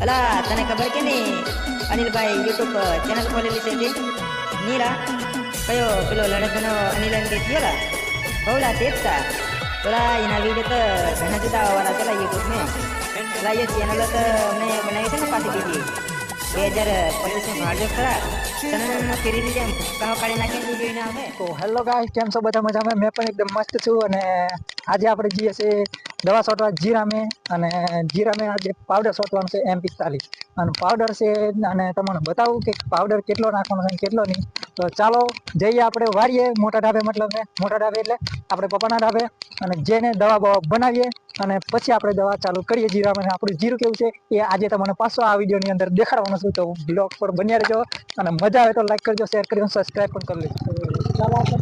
અલા તને ખબર કે નહીં અનિલભાઈ યુટ્યુબ ચેનલ ખોલેલી છે તે નીરા કયો પેલો લડકનો અનિલ એમ કે થયોલા બહુલા તેજતા तोला इन वीडियो तो घना जुदा वाला चला यूट्यूब में चला ये चैनल तो हमने बनाई है ना पासी दीजिए 2025 में भाड़ जो खरा तने फेरी दी जाम कहो काढी નાખે વિડિયો ના આવે તો હેલો ગાઈસ કેમ છો બધા મજામાં મેં પણ એકદમ મસ્ત છું અને આજે આપણે જઈએ છે દવા છોટવા જીરામે અને જીરામે આજે પાવડર છોટવાનું છે M45 અને પાવડર છે અને તમને બતાવું કે પાવડર કેટલો નાખવાનો છે કેટલો નહીં તો ચાલો જઈએ આપણે વારીએ મોટા ઢાબે મતલબ ને મોટા ઢાબે એટલે આપણે પપ્પાના ઢાબે અને જેને દવા બનાવીએ અને પછી આપણે દવા ચાલુ કરીએ જીરામાં આપણું જીરું કેવું છે એ આજે તમને પાછો આ વિડીયોની અંદર દેખાડવાનો છું તો બ્લોગ પર બન્યા રહેજો અને મજા આવે તો લાઈક કરજો શેર કરજો સબસ્ક્રાઇબ પણ કરી લેજો ચાલો આપણે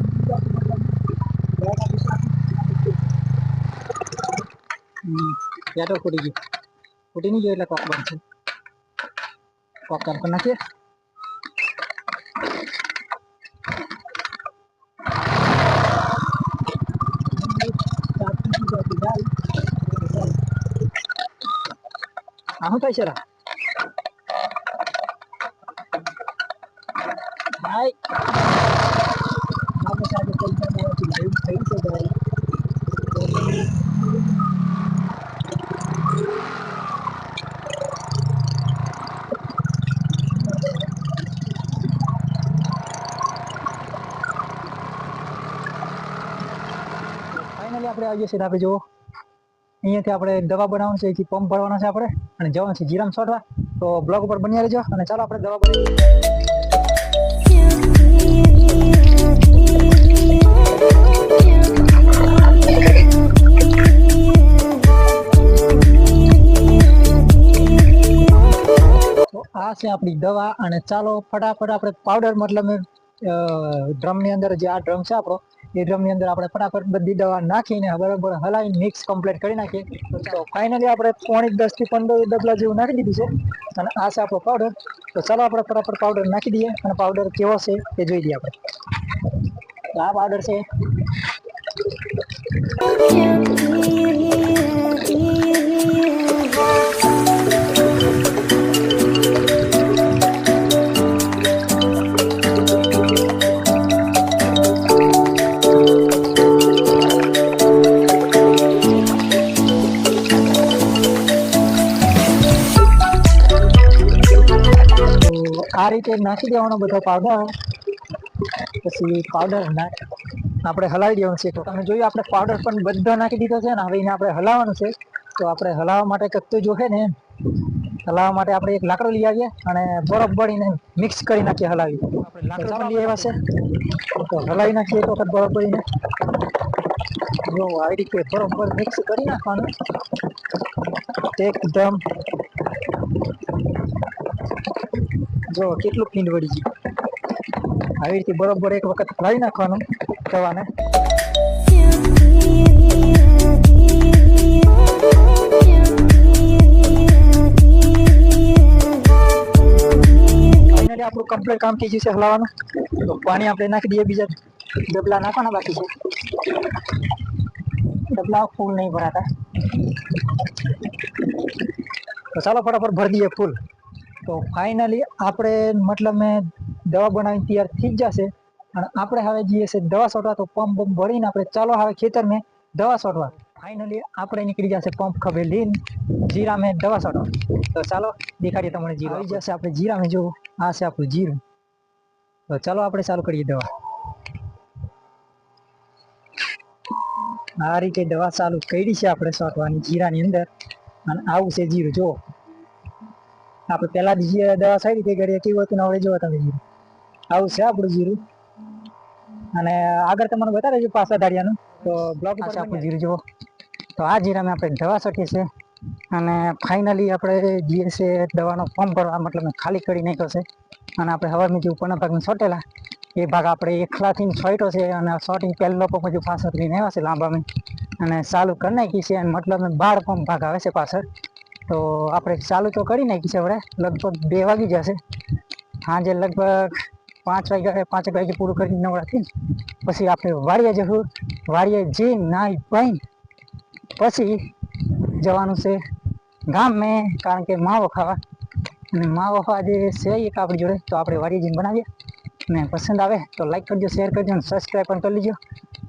તો ફૂટી ગયું ફૂટી નહીં ગયું એટલે કોક બનશે કોક કરી નાખીએ આનું થાય છે રા ભાઈ આપણે સાથે પૈસા દેવાથી લાઈવ થઈ છે ભાઈ ફાઇનલી આપણે આવીએ છીએ આપણે જો અહીંયાથી આપણે દવા બનાવવાનું છે કે પંપ ભરવાનો છે આપણે અને જવાનું છે જીરામ છોડવા તો બ્લોગ ઉપર બન્યા રહેજો અને ચાલો આપણે દવા બનાવીએ તો આ છે આપણી દવા અને ચાલો ફટાફટ આપણે પાવડર મતલબ ડ્રમની અંદર જે આ ડ્રમ છે આપણો એ ડ્રમની અંદર આપણે ફટાફટ બધી દવા નાખીને બરાબર હલાવીને મિક્સ કમ્પ્લીટ કરી નાખીએ તો ફાઇનલી આપણે પોણી 10 થી 15 ડબલા જેવું નાખી દીધું છે અને આ છે આપણો પાવડર તો ચાલો આપણે ફટાફટ પાવડર નાખી દઈએ અને પાવડર કેવો છે એ જોઈ લઈએ આપણે તો આ પાવડર છે આ રીતે નાખી દેવાનો બધો પાવડર પછી પાવડર આપણે હલાવી દેવાનું છે તો તમે જોયું આપણે પાવડર પણ બધો નાખી દીધો છે ને હવે એને આપણે હલાવવાનું છે તો આપણે હલાવવા માટે કત્તું જોશે ને હલાવવા માટે આપણે એક લાકડો લઈ આવીએ અને બરફ બળીને મિક્સ કરી નાખીએ હલાવી આપણે લાકડો પણ લઈ આવ્યા છે તો હલાવી નાખીએ તો બરફ બળીને જો આવી રીતે બરોબર મિક્સ કરી નાખવાનું એકદમ જો કેટલું ફીંડ વળી ગયું આવી રીતે બરોબર એક વખત હલાવી નાખવાનું દવાને ફાઇનલી આપણું કમ્પ્લીટ કામ થઈ ગયું છે હલાવવાનું તો પાણી આપણે નાખી દઈએ બીજા ડબલા નાખવાના બાકી છે ડબલા ફૂલ નહીં ભરાતા તો ચાલો ફટાફટ ભરી દઈએ ફૂલ તો ફાઇનલી આપણે મતલબ મેં દવા બનાવીને તૈયાર થઈ જ જશે અને આપણે હવે જઈએ છીએ દવા છોટવા તો પંપ ભરીને આપણે ચાલો હવે ખેતર મેં દવા છોટવા ફાઇનલી આપણે નીકળી જશે પંપ ખભે લઈને જીરા મેં દવા છોટવા તો ચાલો દેખાડીએ તમને જીરું આવી જશે આપણે જીરા મેં જો આ છે આપણું જીરું તો ચાલો આપણે ચાલુ કરીએ દવા આ રીતે દવા ચાલુ કરી છે આપણે છોટવાની જીરાની અંદર અને આવું છે જીરું જો આપણે પહેલા જે દવા સારી રીતે કરીએ કેવું હતું ને હવે જોવો તમે જીરું આવું છે આપણું જીરું અને આગળ તમને બતાવે છે પાછા ધારિયાનું તો બ્લોક પાસે આપણું જીરું જુઓ તો આ જીરામાં આપણે દવા છટીએ છીએ અને ફાઇનલી આપણે જઈએ છીએ દવાનો પંપ ભરવા મતલબ ખાલી કરી નાખ્યો છે અને આપણે હવામાં જે ઉપરના ભાગમાં છોટેલા એ ભાગ આપણે એકલાથી છોટ્યો છે અને છોટી પહેલો પંપ હજુ પાછળ લઈને આવ્યા છે લાંબામાં અને ચાલુ કરી નાખી છે અને મતલબ 12 પંપ ભાગ આવે છે પાછળ તો આપણે ચાલુ તો કરી નાખી છે હવે લગભગ 2 વાગી જશે સાંજે લગભગ 5 વાગે પૂરું કરીને નવરાથી પછી આપણે વાડીએ જશું વાડીએ જઈ નાઈ પાઈ પછી જવાનું છે ગામ મેં કારણ કે માવો ખાવા અને માવો આજે છે એક આપણી જોડે, તો આપણે વારી જઈને બનાવીએ. અને પસંદ આવે તો લાઈક કરજો, શેર કરજો અને સબસ્ક્રાઈબ પણ કરી લેજો.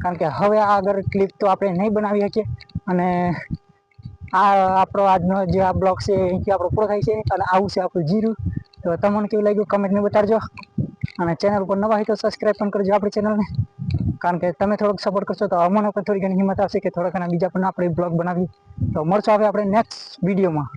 કારણ કે હવે આગળ ક્લિપ તો આપણે નહીં બનાવી શકીએ. અને આ આપણો આજનો જે આ બ્લોગ છે અહીંથી આપણો પૂરો થાય છે. અને આવું છે આપણું જીરું. તો તમને કેવું લાગ્યું કમેન્ટમાં બતાડજો. અને ચેનલ પર નવા હોય તો સબસ્ક્રાઈબ પણ કરજો આપણી ચેનલને. કારણ કે તમે થોડોક સપોર્ટ કરશો તો અમને પણ થોડી ઘણી હિંમત આવશે કે થોડા ઘણા બીજા પણ આપણે બ્લોગ બનાવી. તો મળશું હવે આપણે નેક્સ્ટ વિડીયોમાં.